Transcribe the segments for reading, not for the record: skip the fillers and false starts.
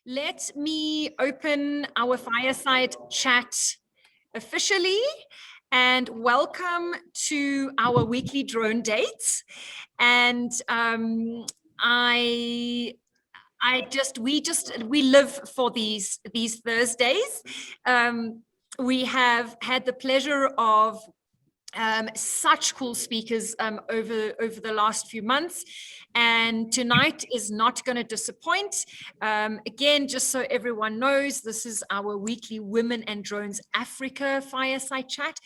Let me open our Fireside Chat officially and welcome to our weekly drone dates. And we live for these Thursdays. We have had the pleasure of such cool speakers over the last few months, and tonight is not going to disappoint. Again, just so everyone knows, this is our weekly Women and Drones Africa Fireside Chat,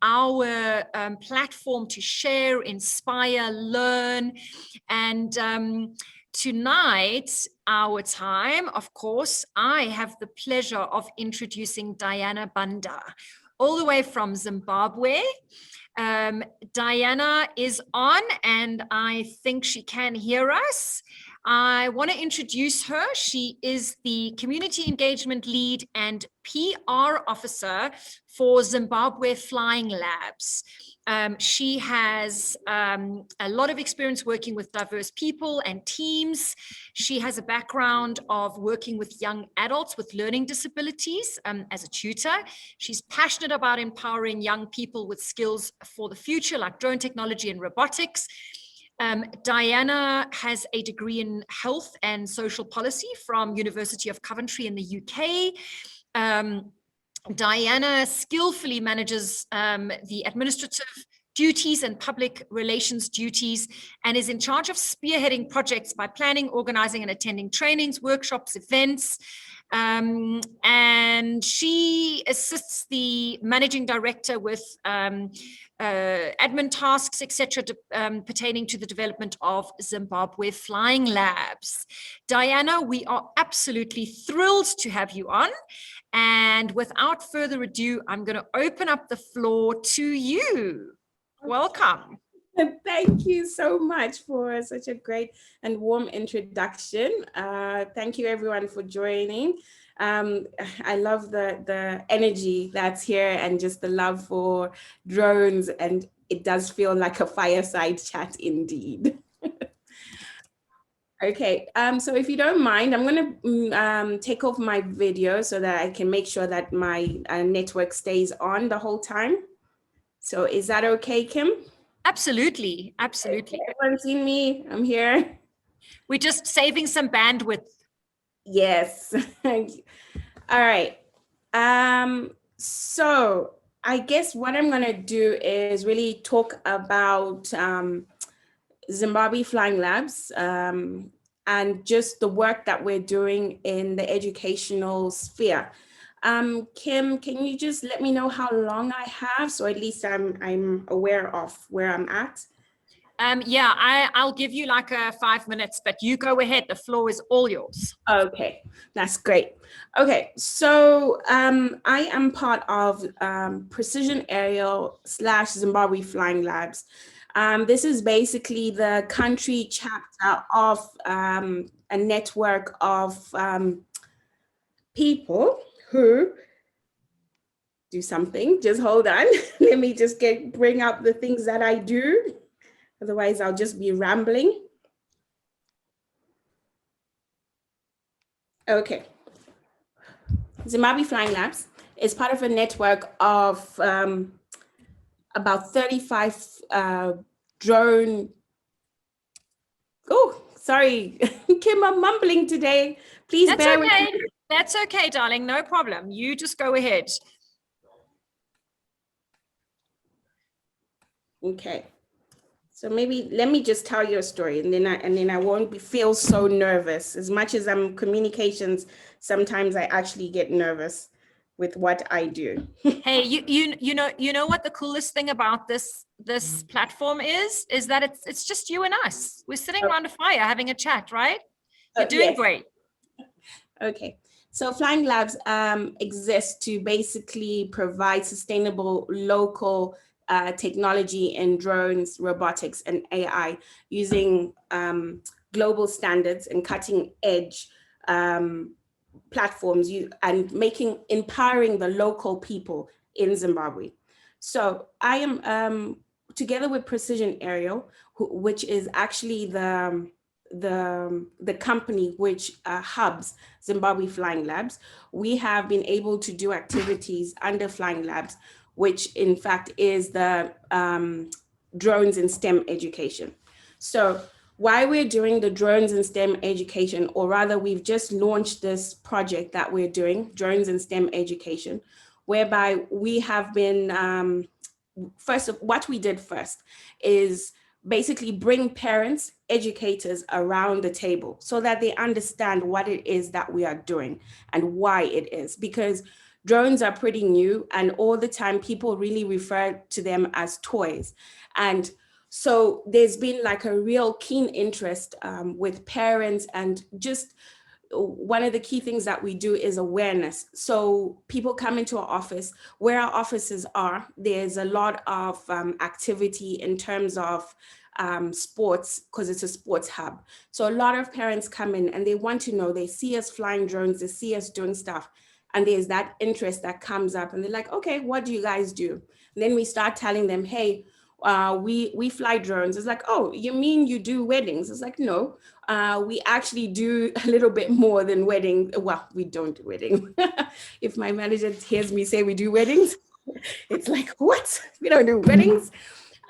our platform to share, inspire, learn. And tonight, our time, of course, I have the pleasure of introducing Diana Banda, all the way from Zimbabwe. Diana is on, and I think she can hear us. I want to introduce her. She is the Community Engagement Lead and PR Officer for Zimbabwe Flying Labs. She has a lot of experience working with diverse people and teams. She has a background of working with young adults with learning disabilities as a tutor. She's passionate about empowering young people with skills for the future, like drone technology and robotics. Diana has a degree in health and social policy from University of Coventry in the UK. Diana skillfully manages the administrative duties and public relations duties, and is in charge of spearheading projects by planning, organizing, and attending trainings, workshops, events. And she assists the managing director with admin tasks, etc., pertaining to the development of Zimbabwe Flying Labs. Diana, we are absolutely thrilled to have you on. And without further ado, I'm going to open up the floor to you. Welcome. Thank you so much for such a great and warm introduction. Thank you everyone for joining. I love the energy that's here and just the love for drones, and it does feel like a fireside chat indeed. Okay, so if you don't mind, I'm going to take off my video so that I can make sure that my network stays on the whole time. So is that okay, Kim? Absolutely, absolutely. Everyone's seen me, I'm here. We're just saving some bandwidth. Yes. All right. So I guess what I'm going to do is really talk about Zimbabwe Flying Labs and just the work that we're doing in the educational sphere. Kim, can you just let me know how long I have, so at least I'm aware of where I'm at? Yeah, I'll give you like 5 minutes, but you go ahead. The floor is all yours. Okay, that's great. Okay, so I am part of Precision Aerial / Zimbabwe Flying Labs. This is basically the country chapter of a network of people who do something. Just hold on. Let me just bring up the things that I do. Otherwise, I'll just be rambling. Okay. Zimbabwe Flying Labs is part of a network of about 35 drone. Oh, sorry, Kim, I'm mumbling today. Please bear with me. That's okay, darling. No problem. You just go ahead. Okay. So maybe let me just tell you a story, and then I won't feel so nervous. As much as I'm communications, sometimes I actually get nervous with what I do. Hey, you know what the coolest thing about this platform is that it's just you and us. We're sitting around a fire having a chat, right? You're doing great. Okay. So Flying Labs exists to basically provide sustainable local technology in drones, robotics, and AI using global standards and cutting edge platforms and empowering the local people in Zimbabwe. So I am together with Precision Aerial, which is actually the the company which hubs Zimbabwe Flying Labs, we have been able to do activities under Flying Labs, which in fact is the drones in STEM education. So why we're doing the drones in STEM education, or rather we've just launched this project that we're doing, drones in STEM education, whereby we have been, what we did first is basically bring parents, educators around the table so that they understand what it is that we are doing and why it is. Because drones are pretty new and all the time people really refer to them as toys. And so there's been like a real keen interest with parents, and just one of the key things that we do is awareness. So people come into our office. Where our offices are, there's a lot of activity in terms of sports, because it's a sports hub. So a lot of parents come in and they want to know, they see us flying drones, they see us doing stuff, and there's that interest that comes up and they're like, okay, what do you guys do? And then we start telling them, hey, we fly drones. It's like, oh, you mean you do weddings? It's like, no, we actually do a little bit more than wedding. Well, we don't do wedding. If my manager hears me say we do weddings, it's like, what? We don't do weddings.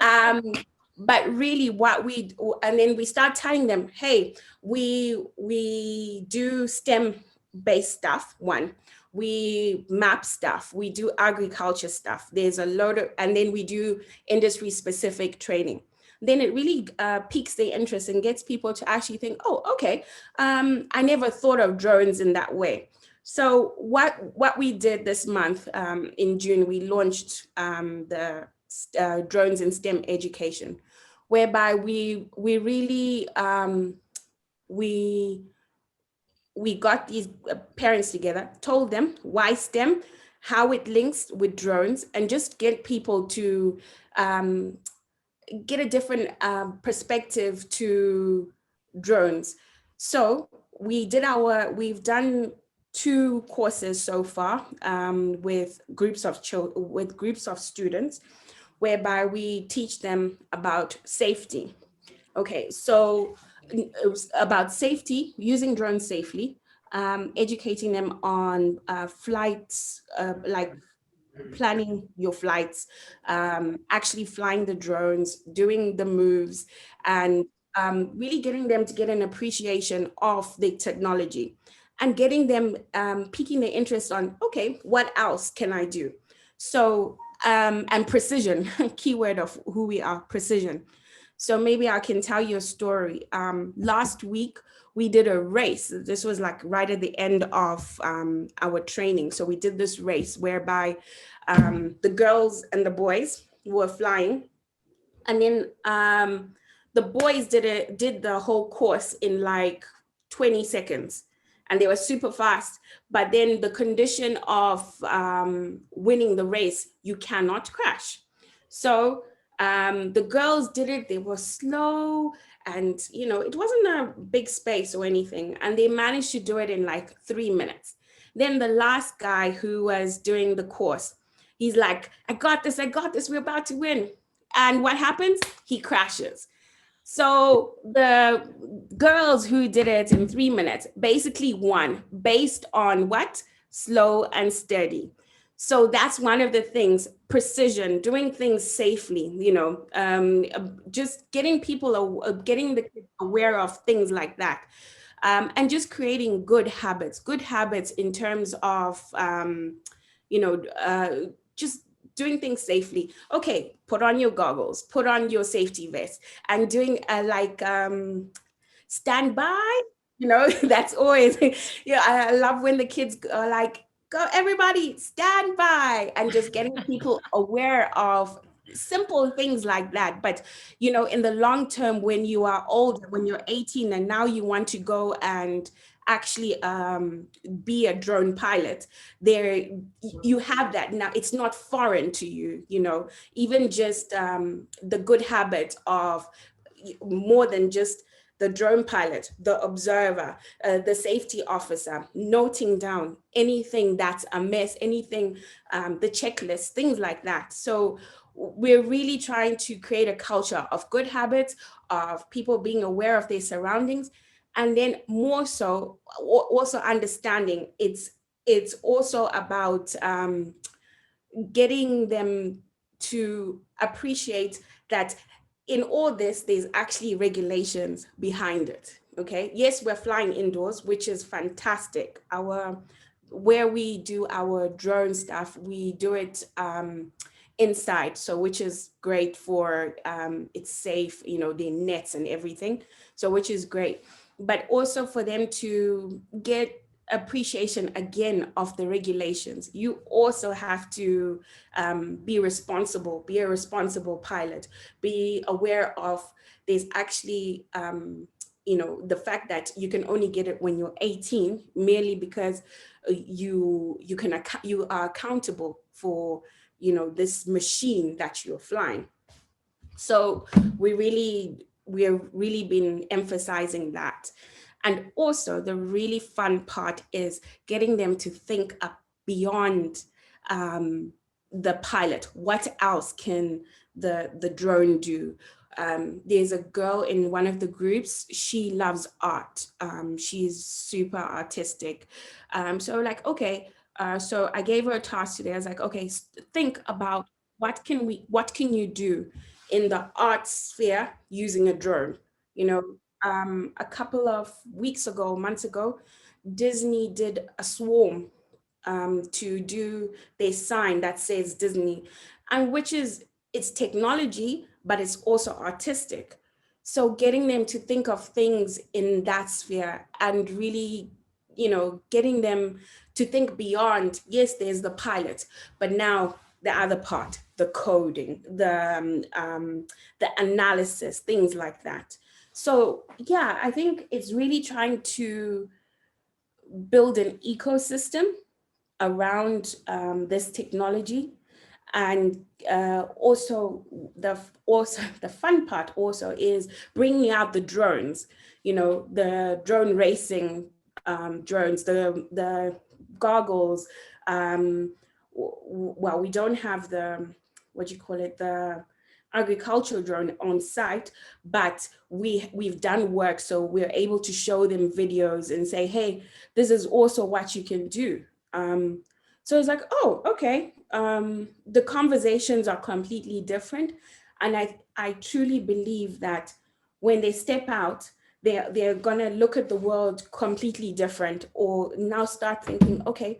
But really what we, and then we start telling them, hey, we do STEM based stuff, one. We map stuff, we do agriculture stuff. There's a lot of, and then we do industry specific training. Then it really piques their interest and gets people to actually think, oh, okay, I never thought of drones in that way. So what we did this month in June, we launched the drones in STEM education, whereby we really, we got these parents together, told them why STEM, how it links with drones, and just get people to get a different perspective to drones. So we've done 2 courses so far with groups of students, whereby we teach them about safety. Okay, so it was about safety, using drones safely, educating them on flights, like planning your flights, actually flying the drones, doing the moves, and really getting them to get an appreciation of the technology, and getting them piquing their interest on, okay, what else can I do? So, and precision, keyword of who we are, precision. So maybe I can tell you a story. Last week, we did a race. This was like right at the end of our training. So we did this race whereby the girls and the boys were flying. And then the boys did the whole course in like 20 seconds. And they were super fast. But then the condition of winning the race, you cannot crash. So the girls did it, they were slow, and it wasn't a big space or anything, and they managed to do it in like 3 minutes. Then the last guy who was doing the course, he's like, I got this, we're about to win. And what happens? He crashes. So the girls who did it in 3 minutes basically won, based on what? Slow and steady. So that's one of the things, precision, doing things safely, just getting people, getting the kids aware of things like that. And just creating good habits in terms of, just doing things safely. Okay, put on your goggles, put on your safety vest, and doing stand by, that's always, I love when the kids are like, go everybody stand by, and just getting people aware of simple things like that. But in the long term, when you are older, when you're 18 and now you want to go and actually be a drone pilot, there you have that now. It's not foreign to you, even just the good habit of more than just the drone pilot, the observer, the safety officer, noting down anything that's amiss, anything, the checklist, things like that. So we're really trying to create a culture of good habits, of people being aware of their surroundings, and then more so also understanding it's also about getting them to appreciate that in all this, there's actually regulations behind it. Okay. Yes, we're flying indoors, which is fantastic. Where we do our drone stuff, we do it inside. So, which is great for, it's safe, the nets and everything. So, which is great. But also for them to get appreciation again of the regulations. You also have to be responsible, be a responsible pilot, be aware of there's actually, the fact that you can only get it when you're 18, merely because you are accountable for, this machine that you're flying. So we've really been emphasizing that. And also the really fun part is getting them to think up beyond the pilot. What else can the drone do? There's a girl in one of the groups, she loves art. She's super artistic. So like, okay, so I gave her a task today. I was like, okay, think about what can you do in the art sphere using a drone? A couple of months ago, Disney did a swarm to do their sign that says Disney, and it's technology, but it's also artistic. So getting them to think of things in that sphere and really, getting them to think beyond, yes, there's the pilot, but now the other part, the coding, the analysis, things like that. So yeah, I think it's really trying to build an ecosystem around this technology. And also the fun part also is bringing out the drones, the drone racing drones, the goggles. Well, we don't have the, what do you call it, the agricultural drone on site, but we've done work, so we're able to show them videos and say, hey, this is also what you can do. So it's like, oh, okay. The conversations are completely different. And I truly believe that when they step out, they're gonna look at the world completely different, or now start thinking, okay,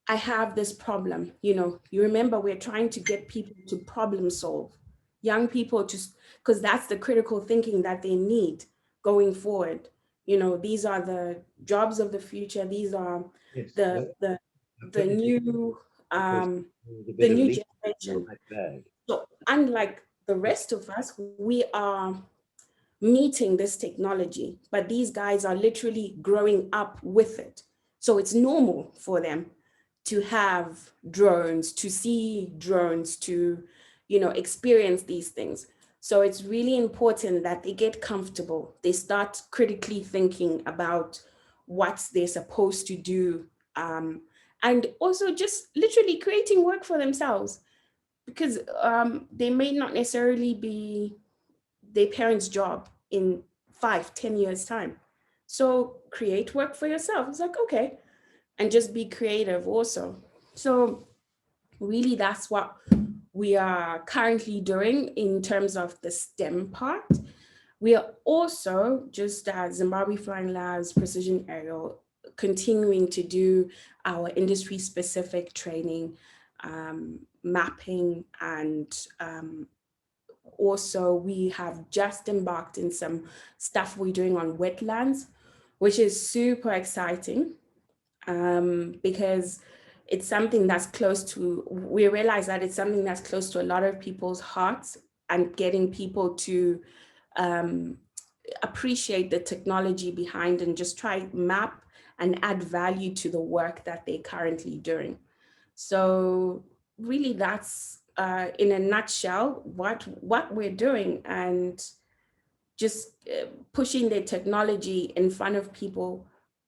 I have this problem. You remember, we're trying to get people to problem solve, young people, just because that's the critical thinking that they need going forward. These are the jobs of the future. These are Yes, the new the new generation. So unlike the rest of us, we are meeting this technology, but these guys are literally growing up with it. So it's normal for them to have drones, to see drones, to, experience these things. So it's really important that they get comfortable. They start critically thinking about what they're supposed to do. And also just literally creating work for themselves, because they may not necessarily be their parents' job in 5-10 years time. So create work for yourself. It's like, okay, and just be creative also. So really that's what we are currently doing in terms of the STEM part. We are also, just as Zimbabwe Flying Labs Precision Aerial, continuing to do our industry specific training, mapping, and also we have just embarked in some stuff we're doing on wetlands, which is super exciting, because it's something that's we realize that it's something that's close to a lot of people's hearts, and getting people to appreciate the technology behind and just try map and add value to the work that they're currently doing. So really that's in a nutshell what we're doing, and just pushing the technology in front of people,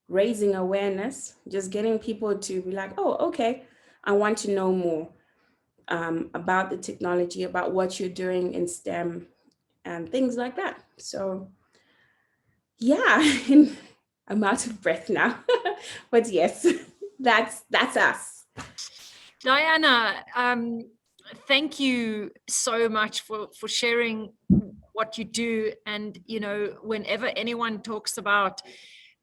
raising awareness, just getting people to be like, oh, okay, I want to know more. about the technology, about what you're doing in STEM and things like that. So yeah, I'm out of breath now, but yes, that's us. Diana, thank you so much for sharing what you do. And, you know, whenever anyone talks about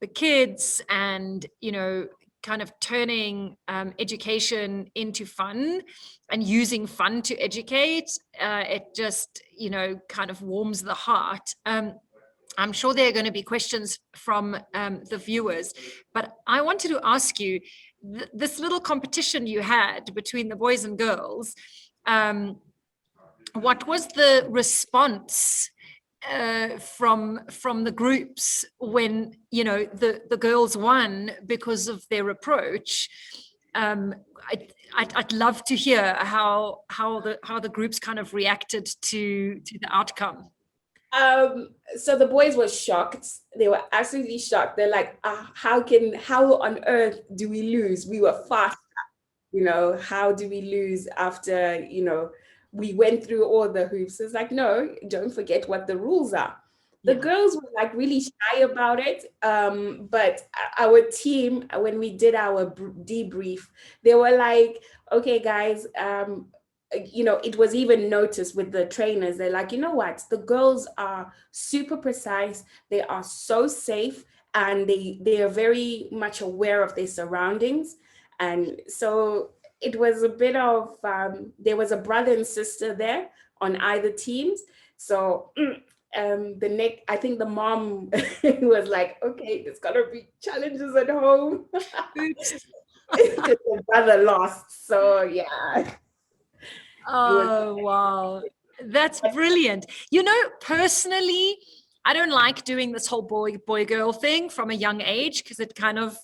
the kids and, you know, kind of turning education into fun and using fun to educate, it just, you know, kind of warms the heart. I'm sure there are going to be questions from the viewers, but I wanted to ask you, this little competition you had between the boys and girls, what was the response from the groups when, you know, the girls won because of their approach? I'd love to hear how the groups kind of reacted to the outcome. So the boys were shocked. They were absolutely shocked. They're like, how on earth do we lose? We were fast, you know, how do we lose after, you know, we went through all the hoops? It's like, no, don't forget what the rules are. The girls were like really shy about it. But our team, when we did our debrief, they were like, okay, guys, you know, it was even noticed with the trainers. They're like, you know what, the girls are super precise, they are so safe, and they are very much aware of their surroundings. And so it was a bit of there was a brother and sister there on either teams. So I think the mom was like, okay, there's gonna be challenges at home. Because the brother lost. So yeah. Oh, wow. That's brilliant. You know, personally, I don't like doing this whole boy girl thing from a young age, because it kind of,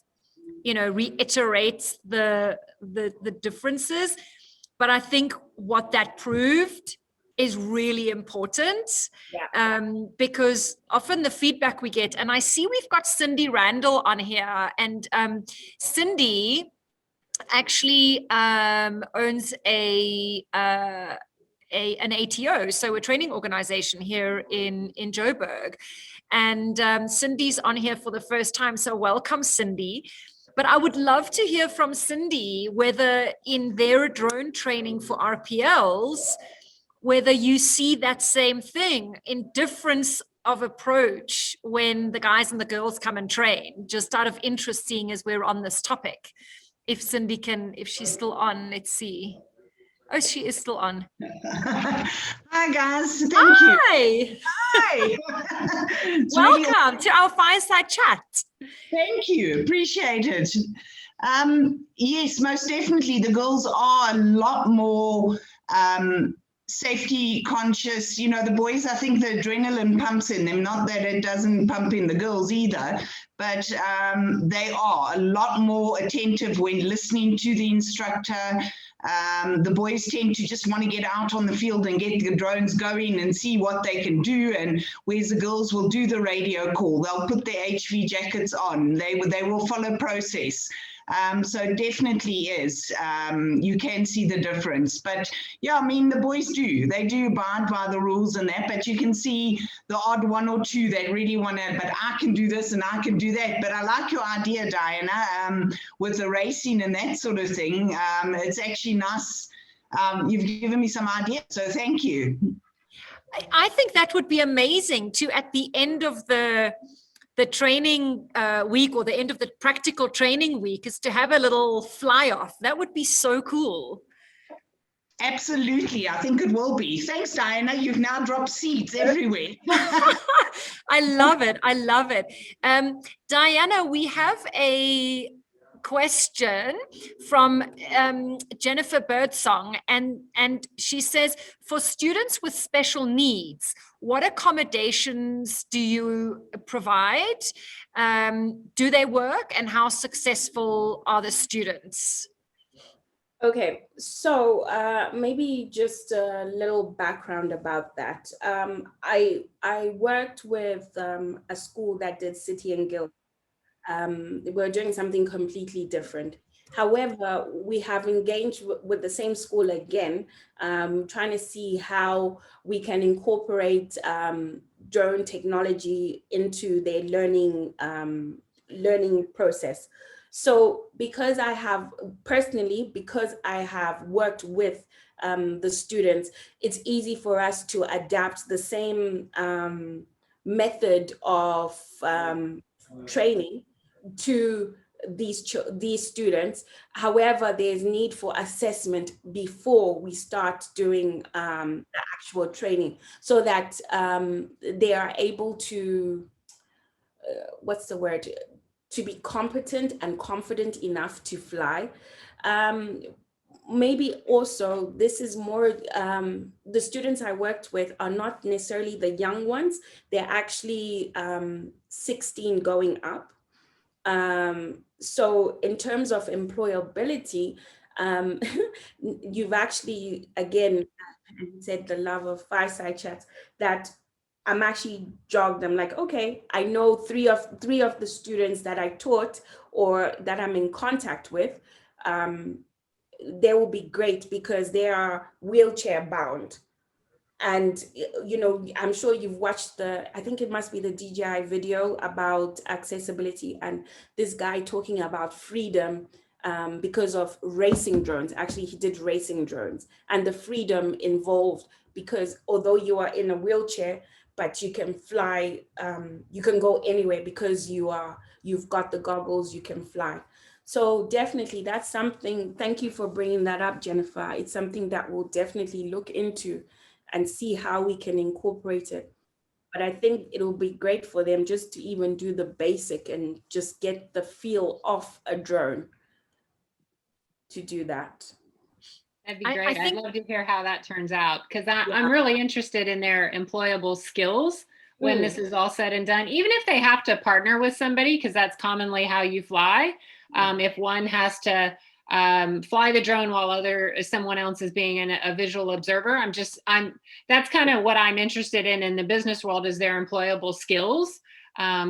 you know, reiterates the differences. But I think what that proved is really important, because often the feedback we get, and I see we've got Cindy Randall on here, and Cindy actually owns an ATO, so a training organization here in Joburg. And Cindy's on here for the first time, so welcome, Cindy. But I would love to hear from Cindy whether in their drone training for RPLs, whether you see that same thing in difference of approach when the guys and the girls come and train, just out of interest, seeing as we're on this topic. If Cindy can, if she's still on, let's see. Oh, she is still on. Hi, guys. Thank you. Hi. Welcome to our Fireside Chat. Thank you. Appreciate it. Yes, most definitely. The girls are a lot more safety conscious. You know, the boys, I think the adrenaline pumps in them, not that it doesn't pump in the girls either, but they are a lot more attentive when listening to the instructor. The boys tend to just want to get out on the field and get the drones going and see what they can do, and whereas the girls will do the radio call, they'll put their HV jackets on, they will follow process. So definitely is, you can see the difference. But yeah, I mean, the boys they do abide by the rules and that, but you can see the odd one or two that really want to, but I can do this and I can do that. But I like your idea, Diana, with the racing and that sort of thing. It's actually nice. You've given me some ideas, so thank you. I think that would be amazing to, at the end of the training week, or the end of the practical training week, is to have a little fly off. That would be so cool. Absolutely, I think it will be. Thanks, Diana. You've now dropped seeds everywhere. I love it. I love it. Diana, we have a question from Jennifer Birdsong, and she says, for students with special needs, what accommodations do you provide? Do they work, and how successful are the students? Okay, so maybe just a little background about that. I worked with a school that did City and Guild. We're doing something completely different. However, we have engaged with the same school again, trying to see how we can incorporate drone technology into their learning process. So because I have worked with the students, it's easy for us to adapt the same method of training to these students. However, there's need for assessment before we start doing the actual training, so that they are able to, what's the word, to be competent and confident enough to fly. Maybe also, this is more, the students I worked with are not necessarily the young ones. They're actually 16 going up. So in terms of employability, you've actually, again, said the love of Fireside Chats, that I'm actually jogged. I'm like, okay, I know three of the students that I taught or that I'm in contact with. They will be great because they are wheelchair bound. And, you know, I'm sure you've watched I think it must be the DJI video about accessibility, and this guy talking about freedom because of racing drones. Actually, he did racing drones, and the freedom involved, because although you are in a wheelchair, but you can fly, you can go anywhere because you've got the goggles, you can fly. So definitely that's something, thank you for bringing that up, Jennifer. It's something that we'll definitely look into and see how we can incorporate it. But I think it'll be great for them just to even do the basic and just get the feel of a drone to do that. That'd be great. I'd love to hear how that turns out, because I'm really interested in their employable skills when this is all said and done, even if they have to partner with somebody, because that's commonly how you fly. If one has to fly the drone while someone else is being a visual observer, that's kind of what I'm interested in the business world, is their employable skills.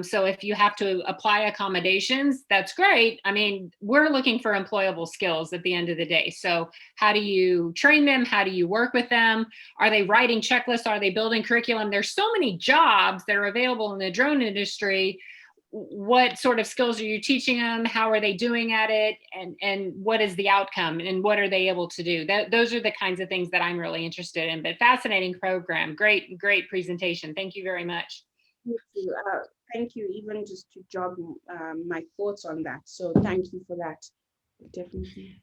So if you have to apply accommodations, that's great. I mean, we're looking for employable skills at the end of the day. So how do you train them? How do you work with them? Are they writing checklists? Are they building curriculum? There's so many jobs that are available in the drone industry. What sort of skills are you teaching them? How are they doing at it? And what is the outcome? And what are they able to do? Those are the kinds of things that I'm really interested in. But fascinating program. Great presentation. Thank you very much. Thank you, even just to jog my thoughts on that. So thank you for that. Definitely.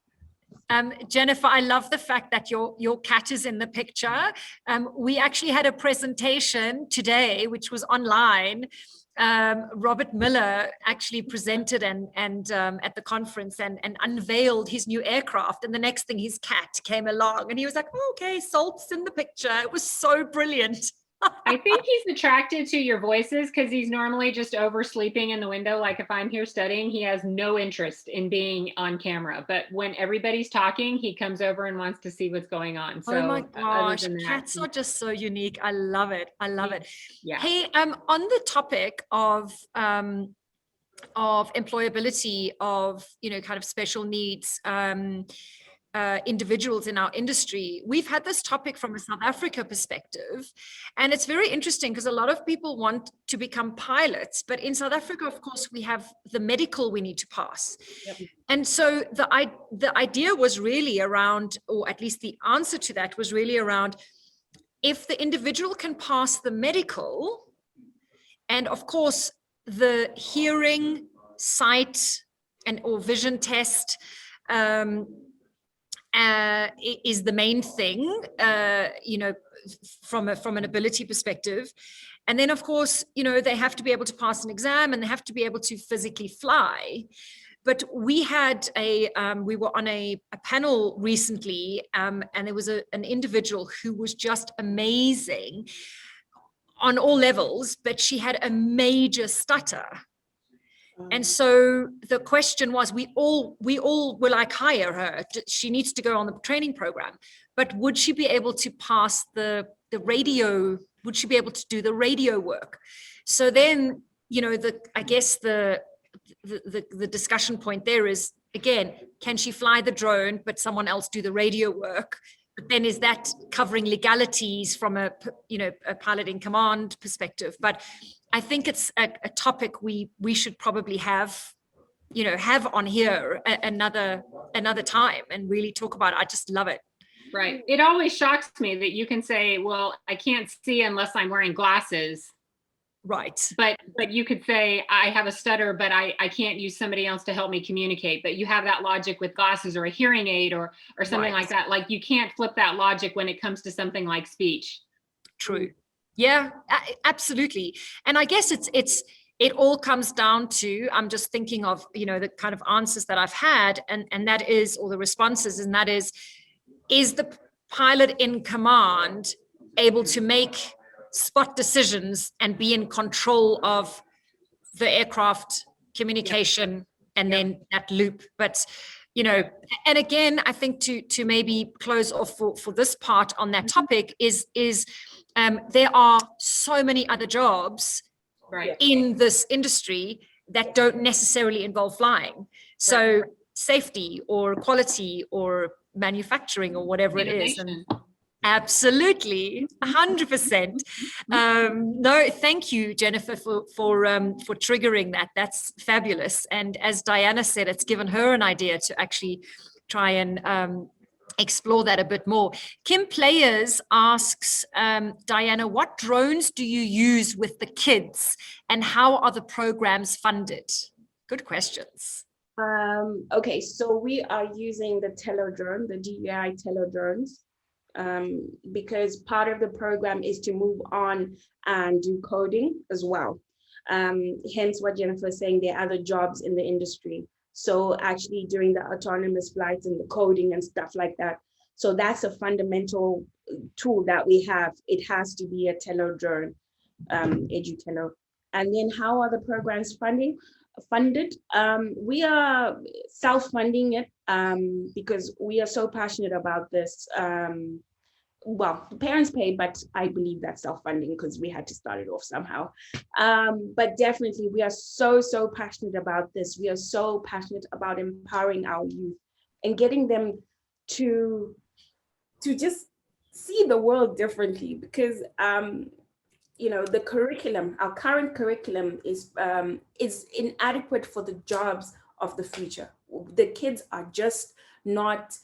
Jennifer, I love the fact that your cat is in the picture. We actually had a presentation today, which was online. Robert Miller actually presented and at the conference and unveiled his new aircraft. And the next thing, his cat came along and he was like, oh, okay, Salt's in the picture. It was so brilliant. I think he's attracted to your voices because he's normally just oversleeping in the window. Like if I'm here studying, he has no interest in being on camera. But when everybody's talking, he comes over and wants to see what's going on. So, oh my gosh, cats are just so unique. I love it. I love it. Yeah. Hey, on the topic of employability of, kind of special needs individuals in our industry, we've had this topic from a South Africa perspective, and it's very interesting because a lot of people want to become pilots, but in South Africa, of course, we have the medical we need to pass. Yep. And so the idea was really around, or at least the answer to that was really around, if the individual can pass the medical, and of course the hearing, sight, or vision test is the main thing, from an ability perspective. And then, of course, they have to be able to pass an exam and they have to be able to physically fly. But we had we were on a panel recently, and there was an individual who was just amazing on all levels, but she had a major stutter. And so the question was, we all were like, hire her. She needs to go on the training program. But would she be able to pass the radio? Would she be able to do the radio work? So then, I guess the discussion point there is, again, can she fly the drone, but someone else do the radio work? But then is that covering legalities from a pilot in command perspective? But I think it's a topic we should probably have on here another time and really talk about it. I just love it. Right. It always shocks me that you can say, well, I can't see unless I'm wearing glasses. Right. But you could say, I have a stutter, but I can't use somebody else to help me communicate. But you have that logic with glasses or a hearing aid or something like that. Like, you can't flip that logic when it comes to something like speech. True. Yeah, absolutely. And I guess it all comes down to, I'm just thinking of, the kind of answers that I've had, and that is, or the responses, and that is the pilot in command able to make spot decisions and be in control of the aircraft communication and then that loop? But and again, I think to maybe close off for this part on that topic is there are so many other jobs in this industry that don't necessarily involve flying. So safety or quality or manufacturing or whatever Innovation. it is. And absolutely, 100%. No, thank you, Jennifer, for triggering that. That's fabulous. And as Diana said, it's given her an idea to actually try and explore that a bit more. Kim Players asks, Diana, what drones do you use with the kids and how are the programs funded? Good questions. Okay, so we are using the Tello drone, the DJI Tello drones, because part of the program is to move on and do coding as well. Hence what Jennifer was saying, there are other jobs in the industry. So actually doing the autonomous flights and the coding and stuff like that. So that's a fundamental tool that we have. It has to be a Tello drone, EduTello. And then how are the programs funded? We are self-funding it because we are so passionate about this. Well, the parents pay, but I believe that's self-funding because we had to start it off somehow. But definitely we are so passionate about this. We are so passionate about empowering our youth and getting them to just see the world differently, because the curriculum, our current curriculum is inadequate for the jobs of the future. The kids are just not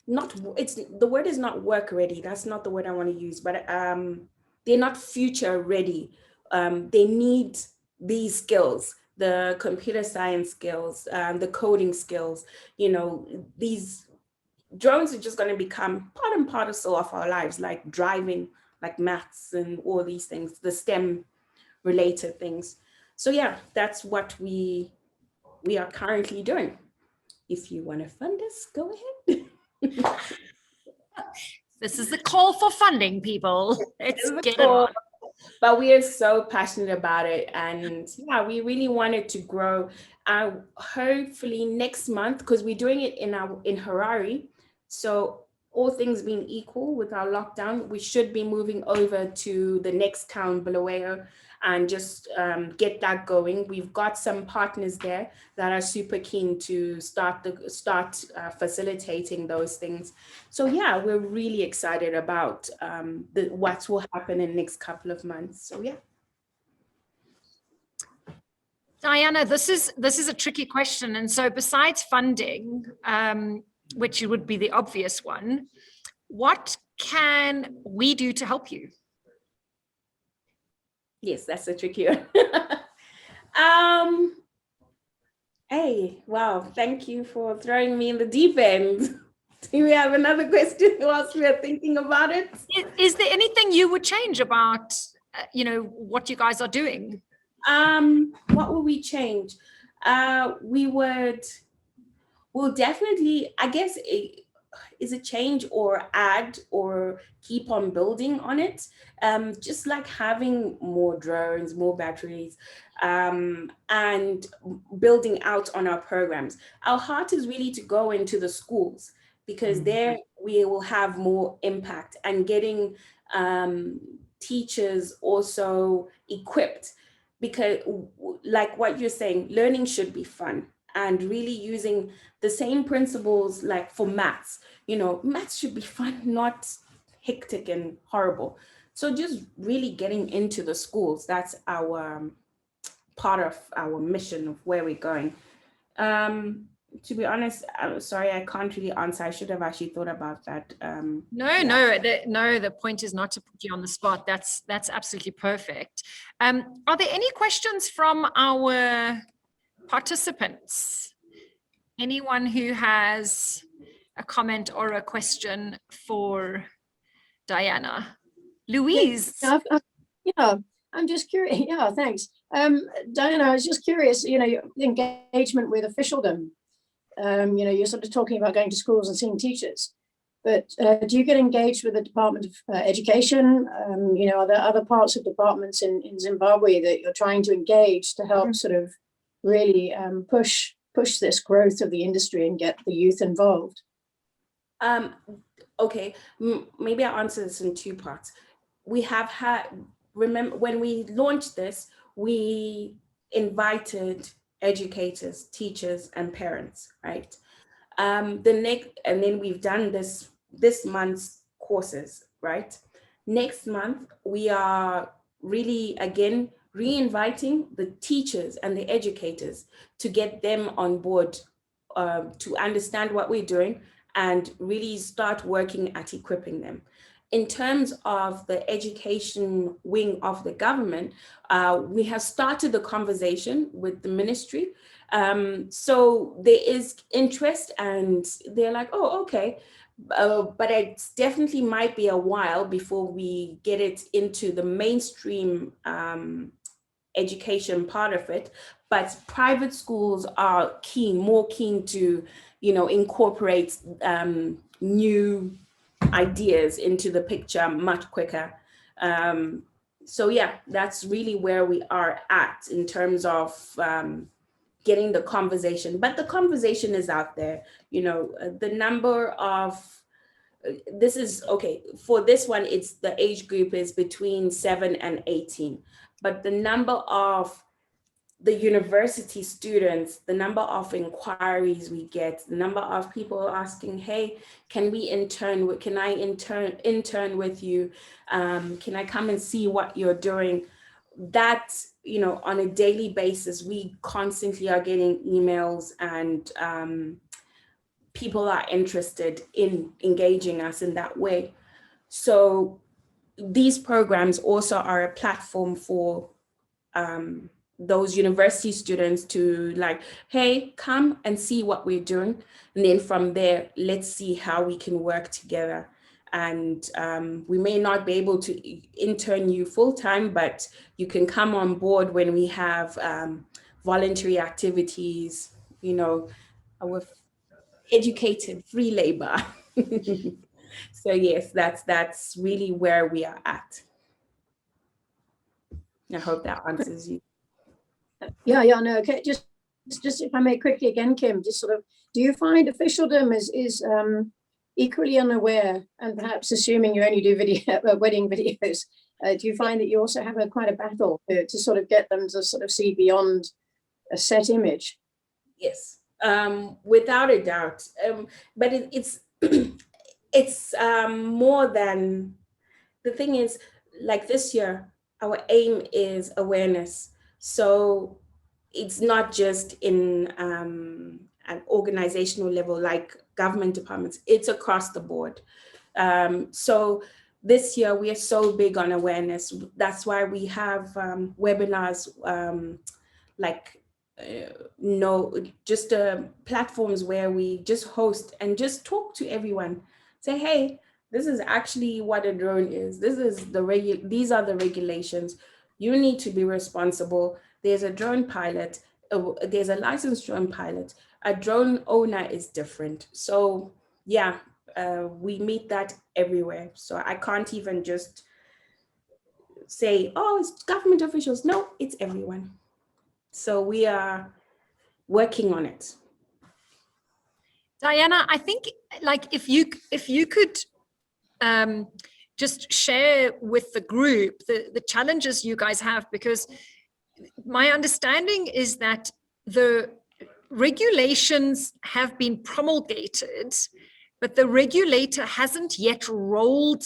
the word is not work ready. That's not the word I want to use, but they're not future ready. They need these skills, the computer science skills, the coding skills. These drones are just going to become part and parcel of our lives, like driving, like maths and all these things, the STEM related things. So yeah, that's what we are currently doing. If you want to fund us, go ahead. This is the call for funding, people. Let's get it on. But we are so passionate about it, and yeah, we really want it to grow. Hopefully next month, because we're doing it in Harare. So all things being equal with our lockdown, we should be moving over to the next town, Bulawayo, and just get that going. We've got some partners there that are super keen to start facilitating those things. So yeah, we're really excited about what will happen in the next couple of months. So yeah. Diana, this is a tricky question. And so besides funding, which would be the obvious one, what can we do to help you? Yes, that's a tricky one. Hey, wow, thank you for throwing me in the deep end. Do we have another question whilst we are thinking about it? Is there anything you would change about, what you guys are doing? What will we change? We'll definitely, I guess, is a change or add or keep on building on it. Just like having more drones, more batteries, and building out on our programs. Our heart is really to go into the schools, because there we will have more impact, and getting teachers also equipped, because like what you're saying, learning should be fun. and really using the same principles like for maths. You know, maths should be fun, not hectic and horrible. So just really getting into the schools, that's our part of our mission of where we're going. To be honest, I'm sorry, I can't really answer. I should have actually thought about that. The point is not to put you on the spot. That's absolutely perfect. Are there any questions from our participants? Anyone who has a comment or a question for Diana? Louise? Yeah, I'm just curious. Yeah, thanks. Diana, I was just curious, you know, your engagement with officialdom. You know, you're sort of talking about going to schools and seeing teachers, but do you get engaged with the Department of Education? You know, are there other parts of departments in Zimbabwe that you're trying to engage to help sort of really push this growth of the industry and get the youth involved? Okay, maybe I'll answer this in two parts. We have had, remember when we launched this, we invited educators, teachers, and parents, right? And then we've done this month's courses, right? Next month, we are really, again, re-inviting the teachers and the educators to get them on board to understand what we're doing and really start working at equipping them. In terms of the education wing of the government, we have started the conversation with the ministry. So there is interest and they're like, oh, okay. But it definitely might be a while before we get it into the mainstream education part of it. But private schools are more keen to, you know, incorporate new ideas into the picture much quicker. So yeah, that's really where we are at in terms of getting the conversation. But the conversation is out there. You know, the number of, this is, okay, for this one, it's the age group is between 7 and 18. But the number of the university students, the number of inquiries we get, the number of people asking, hey, can we intern? Can I intern with you? Can I come and see what you're doing? That, you know, on a daily basis, we constantly are getting emails and people are interested in engaging us in that way. So these programs also are a platform for those university students to like, hey, come and see what we're doing. And then from there, let's see how we can work together. And we may not be able to intern you full time, but you can come on board when we have voluntary activities, you know, with educated free labor. So yes, that's really where we are at. I hope that answers you. Yeah, no, okay. Just if I may quickly again, Kim, just sort of, do you find officialdom is equally unaware, and perhaps assuming you only do wedding videos, do you find that you also have quite a battle to sort of get them to sort of see beyond a set image? Yes, without a doubt. But it's it's more than, the thing is, like this year, our aim is awareness. So it's not just in an organizational level like government departments, it's across the board. So this year we are so big on awareness. That's why we have webinars like just platforms where we just host and just talk to everyone. Say, hey, this is actually what a drone is. This is these are the regulations. You need to be responsible. There's a drone pilot. There's a licensed drone pilot. A drone owner is different. So yeah, we meet that everywhere. So I can't even just say, oh, it's government officials. No, it's everyone. So we are working on it. Diana, I think like if you could just share with the group the challenges you guys have, because my understanding is that the regulations have been promulgated, but the regulator hasn't yet rolled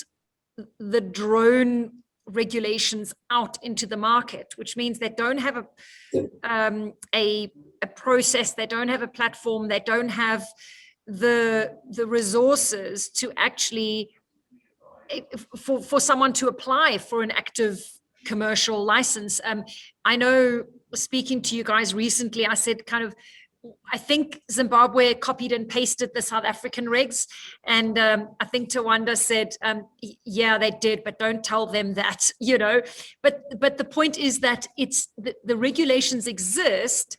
the drone regulations out into the market, which means they don't have a process, they don't have a platform, they don't have the resources to actually for someone to apply for an active commercial license. I know, speaking to you guys recently, I said I think Zimbabwe copied and pasted the South African regs, and I think Tawanda said, yeah, they did, but don't tell them that, but the point is that it's the regulations exist,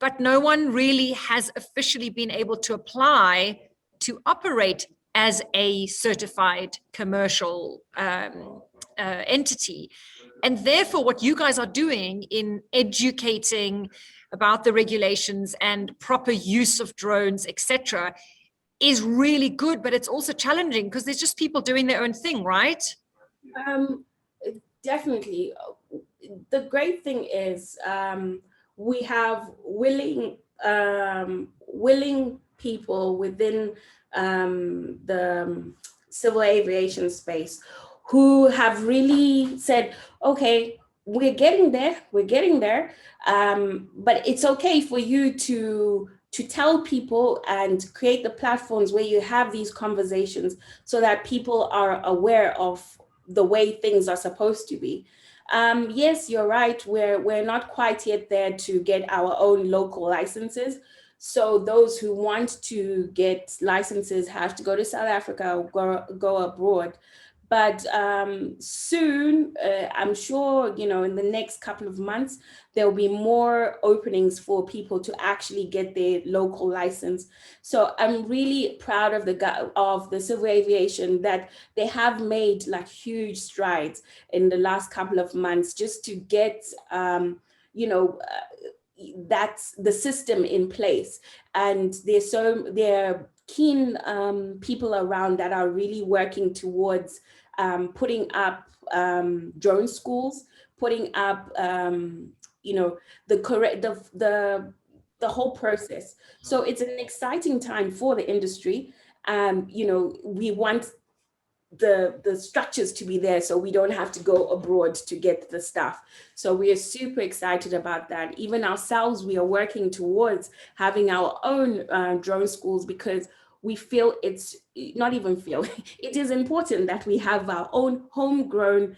but no one really has officially been able to apply to operate as a certified commercial entity. And therefore, what you guys are doing in educating about the regulations and proper use of drones, etc., is really good, but it's also challenging because there's just people doing their own thing, right? Definitely. The great thing is we have willing people within the civil aviation space who have really said, okay, we're getting there, but it's okay for you to tell people and create the platforms where you have these conversations so that people are aware of the way things are supposed to be. Yes, you're right, we're not quite yet there to get our own local licenses. So those who want to get licenses have to go to South Africa or go abroad. But soon, I'm sure, in the next couple of months, there'll be more openings for people to actually get their local license. So I'm really proud of the civil aviation that they have made like huge strides in the last couple of months just to get, that's the system in place. And there are keen people around that are really working towards putting up drone schools, putting up the whole process. So it's an exciting time for the industry. We want the structures to be there so we don't have to go abroad to get the stuff. So we are super excited about that. Even ourselves, we are working towards having our own drone schools because we feel it is important that we have our own homegrown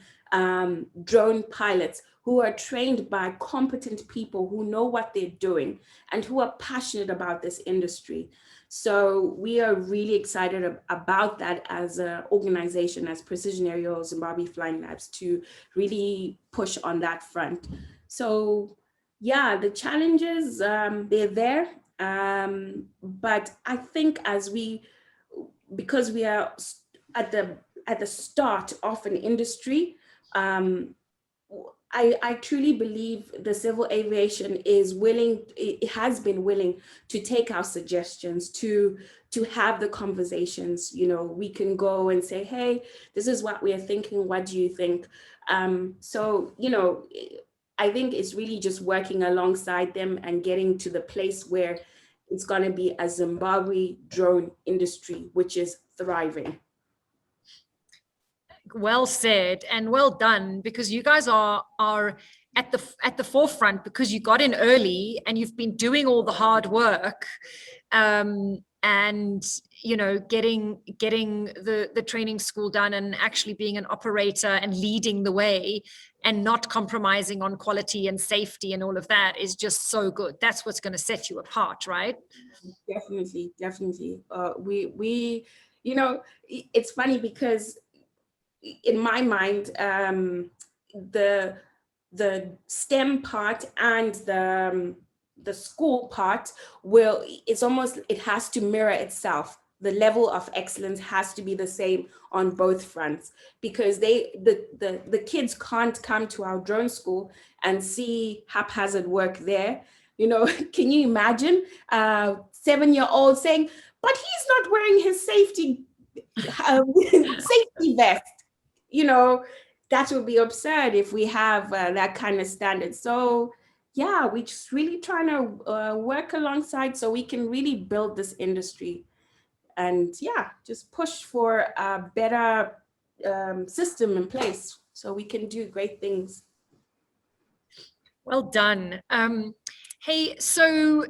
drone pilots who are trained by competent people who know what they're doing and who are passionate about this industry. So we are really excited about that as an organization, as Precision Aerial Zimbabwe Flying Labs, to really push on that front. So yeah, the challenges, they're there. But I think because we are at the start of an industry, I truly believe the civil aviation has been willing to take our suggestions, to have the conversations. We can go and say, hey, this is what we are thinking, what do you think? So I think it's really just working alongside them and getting to the place where it's going to be a Zimbabwe drone industry, which is thriving. Well said and well done, because you guys are at the forefront because you got in early and you've been doing all the hard work, and getting the training school done and actually being an operator and leading the way and not compromising on quality and safety and all of that is just so good. That's what's going to set you apart, right? Definitely. We it's funny because in my mind, the STEM part and the school part it has to mirror itself. The level of excellence has to be the same on both fronts, because the kids can't come to our drone school and see haphazard work there. Can you imagine a 7-year-old saying, but he's not wearing his safety vest? That would be absurd if we have that kind of standard. So yeah, we're just really trying to work alongside so we can really build this industry. And yeah, just push for a better system in place so we can do great things. Well done. Hey, so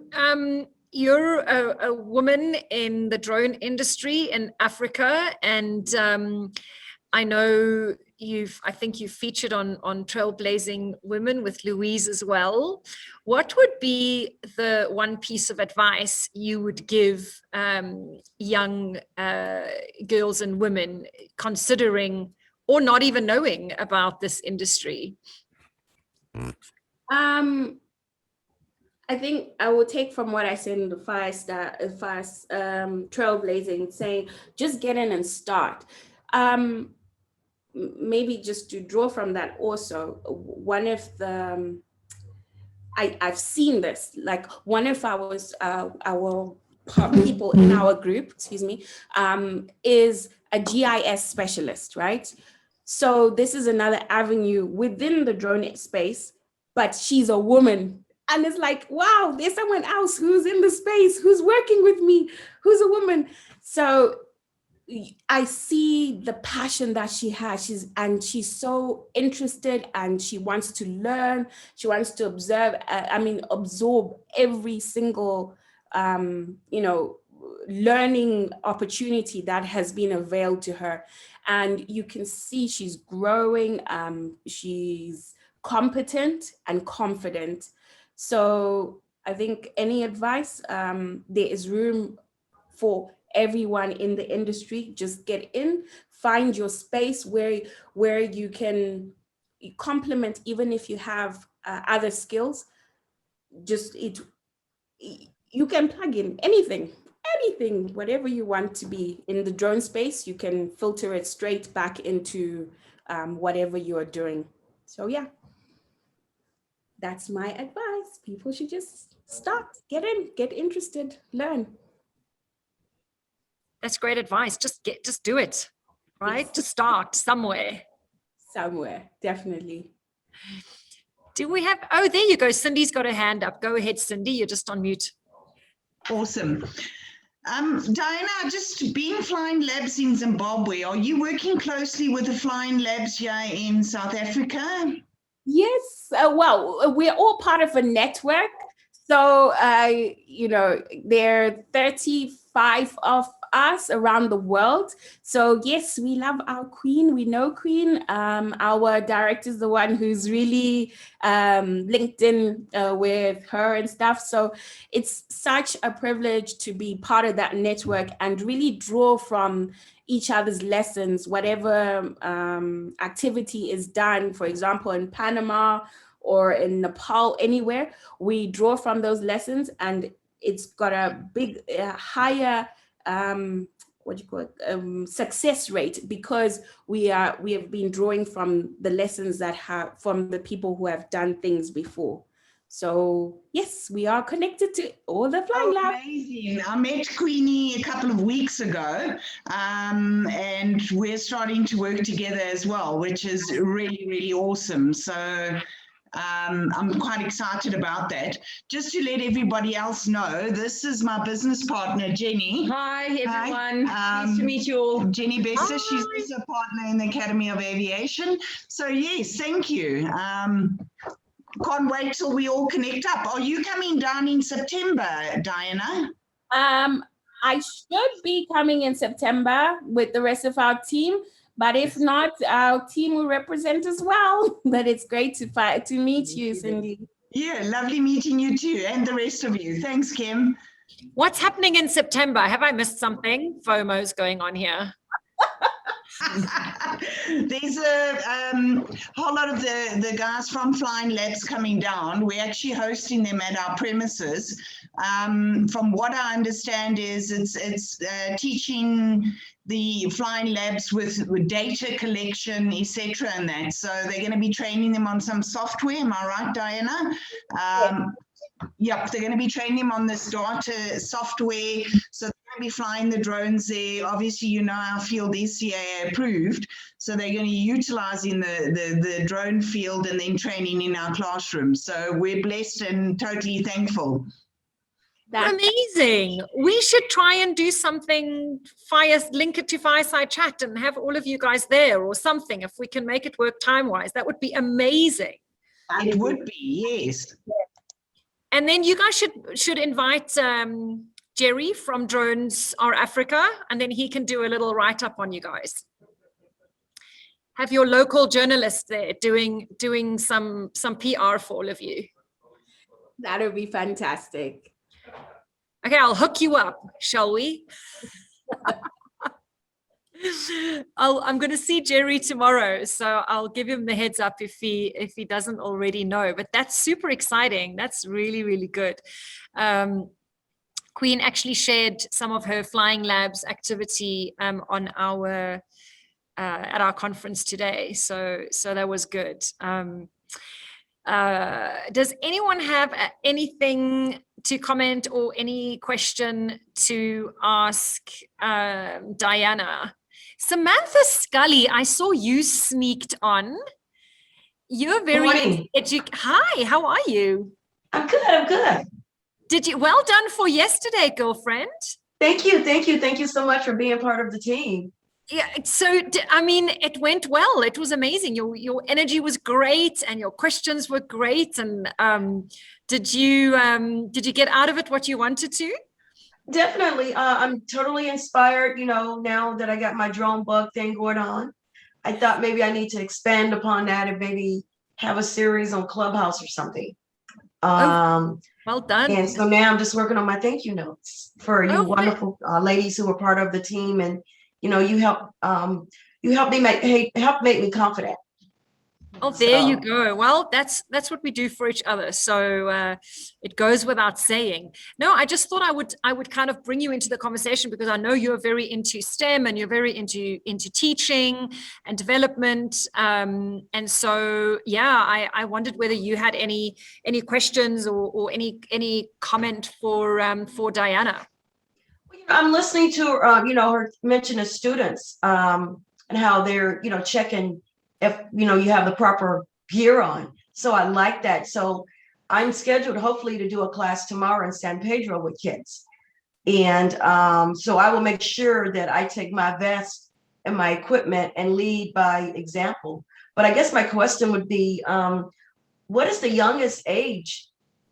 you're a woman in the drone industry in Africa, and I know I think you've featured on Trailblazing Women with Louise as well. What would be the one piece of advice you would give young girls and women considering or not even knowing about this industry? I think I will take from what I said in the Trailblazing, saying just get in and start. Maybe just to draw from that also, one of the I've seen this, like one of our people in our group, excuse me, is a GIS specialist, right? So this is another avenue within the drone space, but she's a woman. And it's like, wow, there's someone else who's in the space, who's working with me, who's a woman. So I see the passion that she has. She's so interested and she wants to learn. She wants to absorb every single, learning opportunity that has been availed to her. And you can see she's growing. She's competent and confident. So I think any advice, there is room for everyone in the industry. Just get in, find your space where you can complement, even if you have other skills. You can plug in anything, whatever you want to be in the drone space, you can filter it straight back into whatever you are doing. So yeah, that's my advice. People should just start, get in, get interested, learn. That's great advice. Just do it, right? Yes. Just start somewhere. Somewhere, definitely. Do we have, oh, there you go. Cindy's got her hand up. Go ahead, Cindy. You're just on mute. Awesome. Diana, just being Flying Labs in Zimbabwe, are you working closely with the Flying Labs here in South Africa? Yes, well, we're all part of a network. So, there are 35 of us around the world. So yes, we love our Queen. We know Queen. Our director is the one who's really linked in with her and stuff. So it's such a privilege to be part of that network and really draw from each other's lessons, whatever activity is done, for example, in Panama or in Nepal, anywhere, we draw from those lessons, and it's got a big, higher, success rate, because we have been drawing from the lessons from the people who have done things before. So yes, we are connected to all the Flying Labs. Amazing. I met Queenie a couple of weeks ago, and we're starting to work together as well, which is really, really awesome. So I'm quite excited about that. Just to let everybody else know, this is my business partner, Jenny. Hi, everyone. Nice to meet you all. Jenny Bester, she's also a partner in the Academy of Aviation. So yes, thank you. Can't wait till we all connect up. Are you coming down in September, Diana? I should be coming in September with the rest of our team. But if not, our team will represent as well. But it's great to meet you, Cindy. Yeah, lovely meeting you too, and the rest of you. Thanks, Kim. What's happening in September? Have I missed something? FOMO's going on here. There's a whole lot of the guys from Flying Labs coming down. We're actually hosting them at our premises. From what I understand is it's teaching the Flying Labs with data collection, etc. and that. So they're going to be training them on some software. Am I right, Diana? Yep, they're going to be training them on this data software so they be flying the drones there. Obviously, you know, our field is CAA approved, so they're going to be utilizing the drone field and then training in our classrooms. So we're blessed and totally thankful. Amazing. We should try and do something, link it to Fireside Chat and have all of you guys there or something. If we can make it work time-wise, that would be amazing. It would be, yes. And then you guys should invite Jerry from Drones R Africa, and then he can do a little write-up on you guys. Have your local journalist there doing some PR for all of you. That would be fantastic. Okay, I'll hook you up, shall we? I'm going to see Jerry tomorrow, so I'll give him the heads up if he doesn't already know. But that's super exciting. That's really, really good. Queen actually shared some of her Flying Labs activity on our at our conference today, so that was good. Does anyone have anything to comment or any question to ask Diana? Samantha Scully, I saw you sneaked on. You're very hi, how are you? I'm good. Well done for yesterday, girlfriend. Thank you so much for being part of the team. Yeah, so I mean, it went well. It was amazing. Your energy was great, and your questions were great. And did you get out of it what you wanted to? Definitely. I'm totally inspired. You know, now that I got my drone bug thing going on, I thought maybe I need to expand upon that and maybe have a series on Clubhouse or something. Well done. And so now I'm just working on my thank you notes for you wonderful ladies who were part of the team, and you know, you helped make me confident. Oh, there you go. Well, that's what we do for each other. So it goes without saying. No, I just thought I would kind of bring you into the conversation because I know you're very into STEM and you're very into teaching and development. And so, yeah, I wondered whether you had any questions or any comment for Diana. I'm listening to her mention of students and how they're checking if you have the proper gear on. So I like that. So I'm scheduled hopefully to do a class tomorrow in San Pedro with kids, and so I will make sure that I take my vest and my equipment and lead by example. But I guess my question would be, what is the youngest age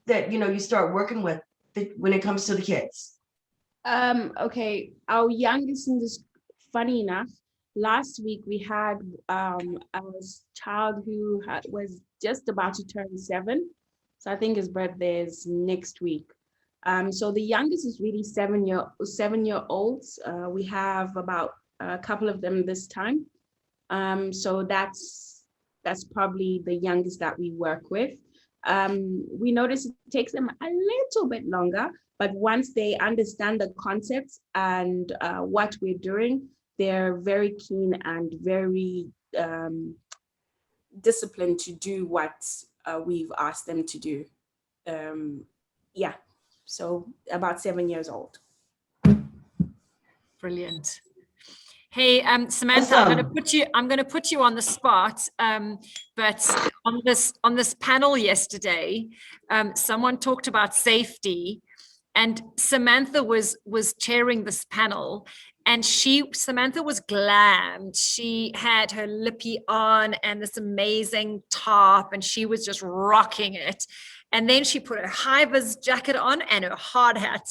that you start working with when it comes to the kids? Okay, our youngest in this, funny enough, last week we had a child who was just about to turn 7. So I think his birthday is next week. So the youngest is really 7-year-olds. We have about a couple of them this time. So that's probably the youngest that we work with. We notice it takes them a little bit longer, but once they understand the concepts and what we're doing, they're very keen and very disciplined to do what we've asked them to do. Yeah, so about 7 years old. Brilliant. Hey, Samantha, I'm going to put you on the spot. But on this panel yesterday, someone talked about safety, and Samantha was chairing this panel, and Samantha was glammed. She had her lippy on and this amazing top, and she was just rocking it. And then she put her high-vis jacket on and her hard hat.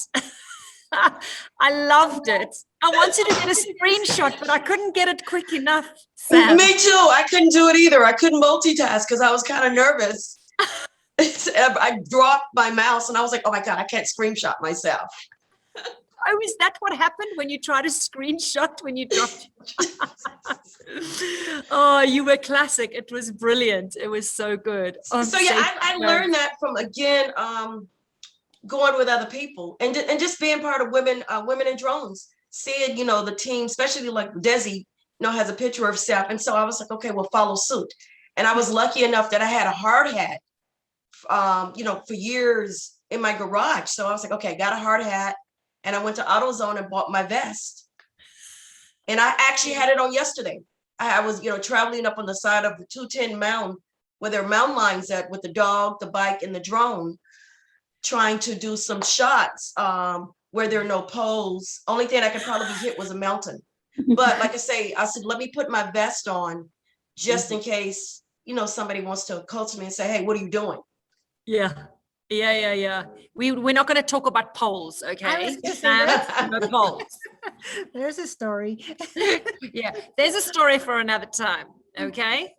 I loved it. I wanted to get a screenshot, but I couldn't get it quick enough. Sam. Me too. I couldn't do it either. I couldn't multitask because I was kind of nervous. I dropped my mouse and I was like, oh my God, I can't screenshot myself. Oh, is that what happened when you tried to screenshot when you dropped? Oh, you were classic. It was brilliant. It was so good. Oh, so yeah, I learned that from, again, going with other people and just being part of women in drones, seeing, the team, especially like Desi, has a picture of herself. And so I was like, okay, well, follow suit. And I was lucky enough that I had a hard hat, for years in my garage. So I was like, okay, I got a hard hat and I went to AutoZone and bought my vest. And I actually had it on yesterday. I was, traveling up on the side of the 210 mountain where there are mountain lions at with the dog, the bike, and the drone, trying to do some shots where there are no poles. Only thing I could probably hit was a mountain. But like I said, let me put my vest on just in case, somebody wants to call to me and say, hey, what are you doing? Yeah. We're not going to talk about polls, okay? No polls. There's a story. Yeah, there's a story for another time, okay?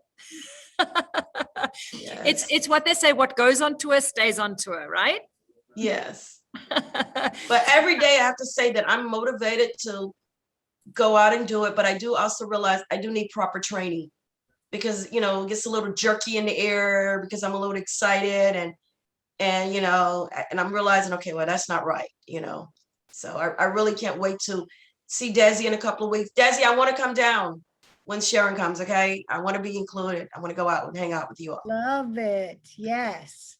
Yes. It's what they say, what goes on tour stays on tour, right? Yes. But every day I have to say that I'm motivated to go out and do it, but I do also realize I do need proper training because, it gets a little jerky in the air because I'm a little excited and I'm realizing, okay, well, that's not right, So I really can't wait to see Desi in a couple of weeks. Desi, I want to come down when Sharon comes, okay? I want to be included. I want to go out and hang out with you all. Love it. Yes.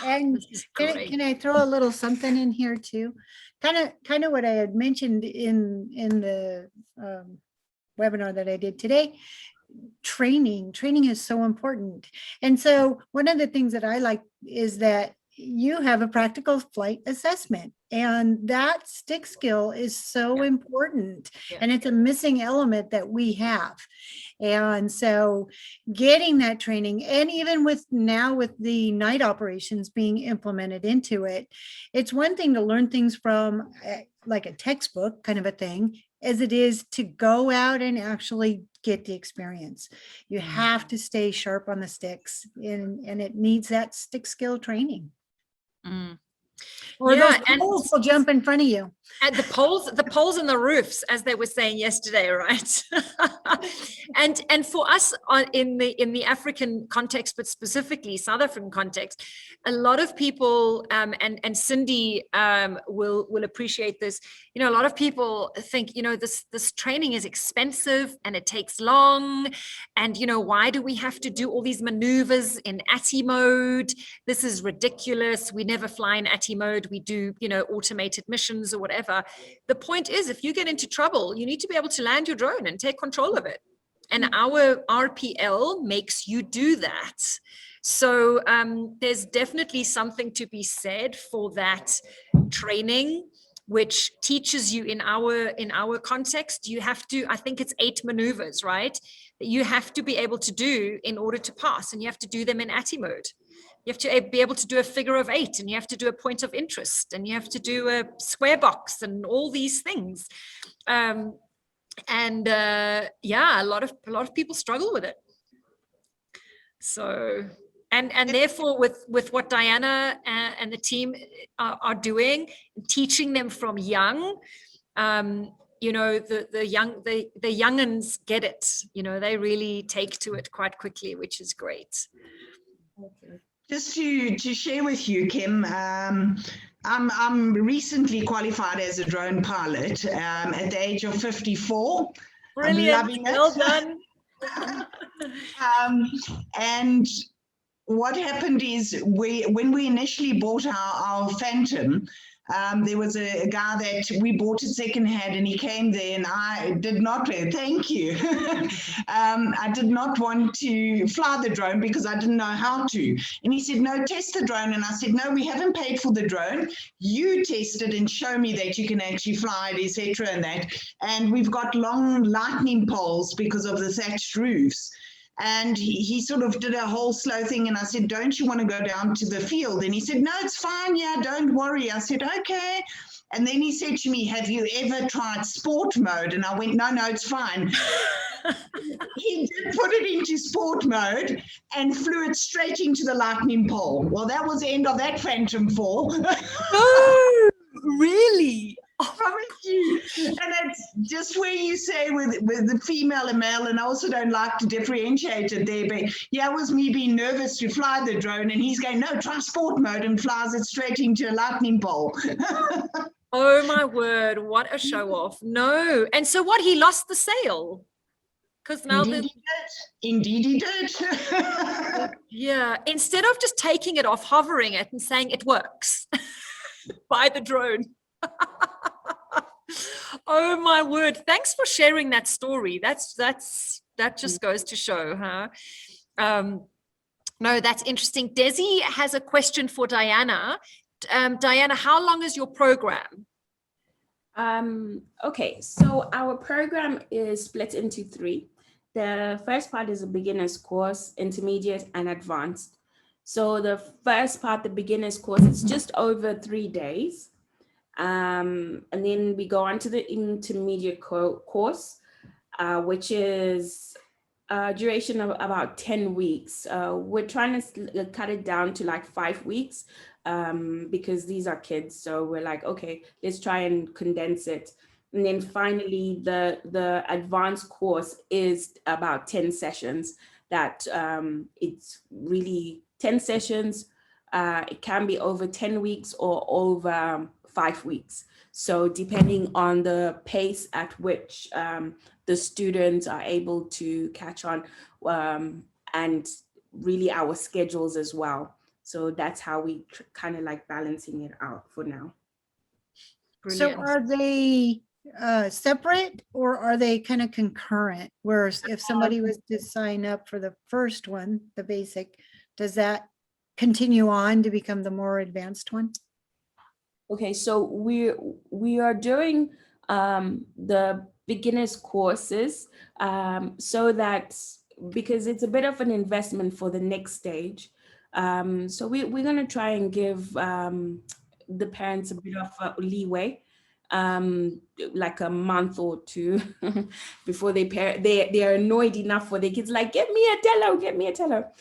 And can I throw a little something in here too? Kind of what I had mentioned in the webinar that I did today. Training is so important. And so one of the things that I like is that you have a practical flight assessment, and that stick skill is so important. And it's a missing element that we have. And so getting that training, and even with the night operations being implemented into it, it's one thing to learn things from like a textbook kind of a thing, as it is to go out and actually get the experience. You have to stay sharp on the sticks, and it needs that stick skill training. Or those poles will jump in front of you. And the poles and the roofs, as they were saying yesterday, right? and for us in the African context, but specifically South African context, a lot of people and Cindy will appreciate this. A lot of people think this training is expensive and it takes long, and why do we have to do all these maneuvers in ATI mode? This is ridiculous. We never fly in ATI mode. We do automated missions or whatever. The point is, if you get into trouble, you need to be able to land your drone and take control of it. And our RPL makes you do that. So there's definitely something to be said for that training, which teaches you in our context. You have to, I think it's 8 maneuvers, right? That you have to be able to do in order to pass, and you have to do them in ATI mode. You have to be able to do a figure of 8, and you have to do a point of interest, and you have to do a square box and all these things. A lot of people struggle with it. So, and therefore with what Diana and the team are doing, teaching them from young, the young'uns get it. They really take to it quite quickly, which is great. Just to share with you, Kim, I'm recently qualified as a drone pilot at the age of 54. Brilliant. I'm loving it. Well done. And what happened is when we initially bought our Phantom, there was a guy that we bought it secondhand, and he came there, and I did not, thank you. I did not want to fly the drone because I didn't know how to. And he said, no, test the drone. And I said, no, we haven't paid for the drone. You test it and show me that you can actually fly it, etc. and that. And we've got long lightning poles because of the thatched roofs. And he sort of did a whole slow thing. And I said, don't you want to go down to the field? And he said, no, it's fine. Yeah, don't worry. I said, okay. And then he said to me, have you ever tried sport mode? And I went, no, it's fine. He did put it into sport mode and flew it straight into the lightning pole. Well, that was the end of that Phantom 4. Oh, really? I promise you. And it's just where you say with the female and male, and I also don't like to differentiate it there, but yeah, it was me being nervous to fly the drone, and he's going, no, try sport mode, and flies it straight into a lightning bolt. Oh my word, what a show off. No. And so what, he lost the sale? Because now Indeed he did. Yeah, instead of just taking it off, hovering it and saying it works, buy the drone. Oh my word. Thanks for sharing that story. That just goes to show, huh? No, that's interesting. Desi has a question for Diana. Diana, how long is your program? Okay, so our program is split into 3. The first part is a beginner's course, intermediate, and advanced. So the first part, the beginner's course, is just over 3 days. And then we go on to the intermediate course, which is a duration of about 10 weeks. We're trying to cut it down to like 5 weeks because these are kids. So we're like, okay, let's try and condense it. And then finally, the advanced course is about 10 sessions that it's really 10 sessions. It can be over 10 weeks or over 5 weeks. So depending on the pace at which the students are able to catch on and really our schedules as well. So that's how we kind of like balancing it out for now. Brilliant. So are they separate or are they kind of concurrent? Whereas if somebody was to sign up for the first one, the basic, does that continue on to become the more advanced one? Okay, so we are doing the beginners courses so that because it's a bit of an investment for the next stage. So we're going to try and give the parents a bit of leeway, like a month or 2 before they're annoyed enough for their kids, like, get me a tello.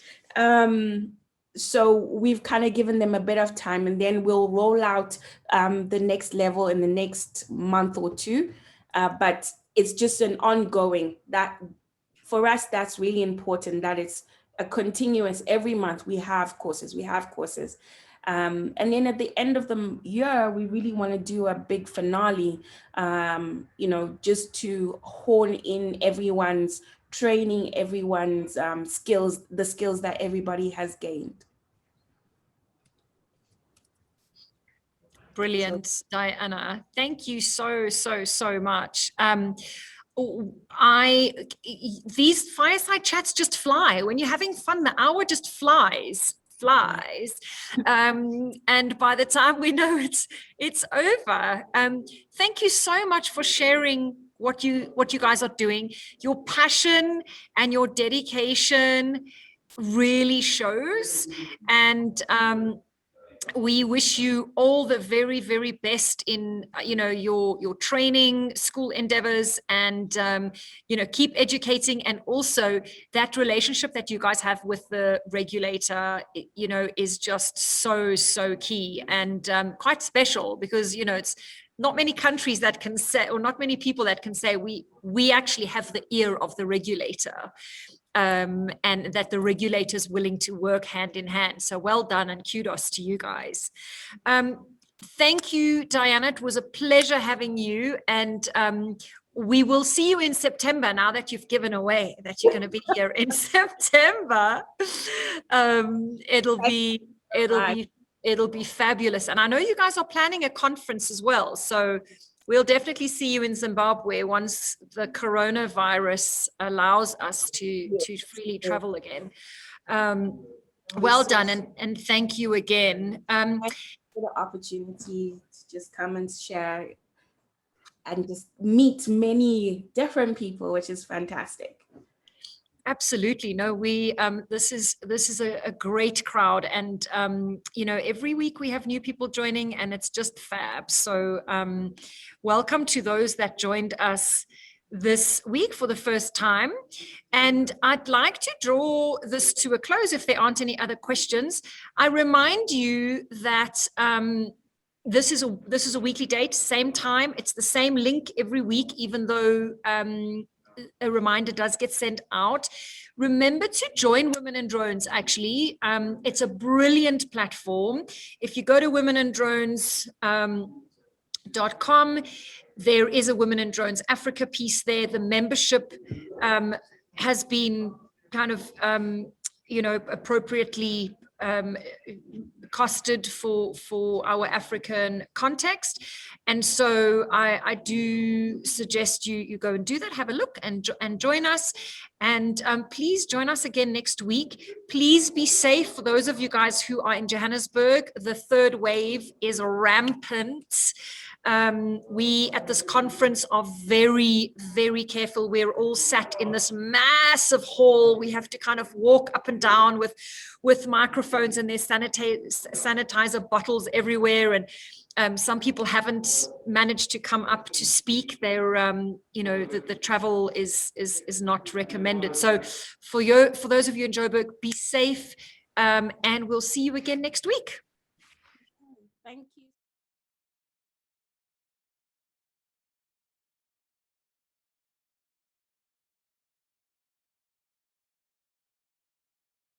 So we've kind of given them a bit of time, and then we'll roll out the next level in the next month or 2. But it's just an ongoing, that for us, that's really important, that it's a continuous, every month we have courses. And then at the end of the year, we really want to do a big finale, just to hone in everyone's training, everyone's skills, the skills that everybody has gained. Brilliant, Diana. Thank you so much. These fireside chats just fly. When you're having fun, the hour just flies. And by the time we know it's over. Thank you so much for sharing what you guys are doing. Your passion and your dedication really shows, and we wish you all the very, very best in your training, school endeavors, and keep educating. And also that relationship that you guys have with the regulator, is just so key and quite special, because it's not many countries that can say, or not many people that can say we actually have the ear of the regulator. And that the regulator is willing to work hand in hand. So well done, and kudos to you guys. Thank you, Diana. It was a pleasure having you. And we will see you in September, now that you've given away that you're going to be here in September. It'll be fabulous. And I know you guys are planning a conference as well. So we'll definitely see you in Zimbabwe once the coronavirus allows us to freely travel again. Well done, and thank you again. For the opportunity to just come and share and just meet many different people, which is fantastic. Absolutely. No, this is a great crowd, and every week we have new people joining, and it's just fab. So welcome to those that joined us this week for the first time. And I'd like to draw this to a close if there aren't any other questions. I remind you that this is a weekly date, same time. It's the same link every week, even though a reminder does get sent out. Remember to join Women in Drones, actually. It's a brilliant platform. If you go to womenindrones.com, there is a Women in Drones Africa piece there. The membership has been kind of, appropriately costed for our African context. And so I do suggest you go and do that, have a look and join us. And please join us again next week. Please be safe for those of you guys who are in Johannesburg. The third wave is rampant. We at this conference are very, very careful. We're all sat in this massive hall. We have to kind of walk up and down with microphones, and there's sanitizer bottles everywhere. And some people haven't managed to come up to speak. They're, the travel is not recommended. So for those of you in Joburg, be safe, and we'll see you again next week. Thank you.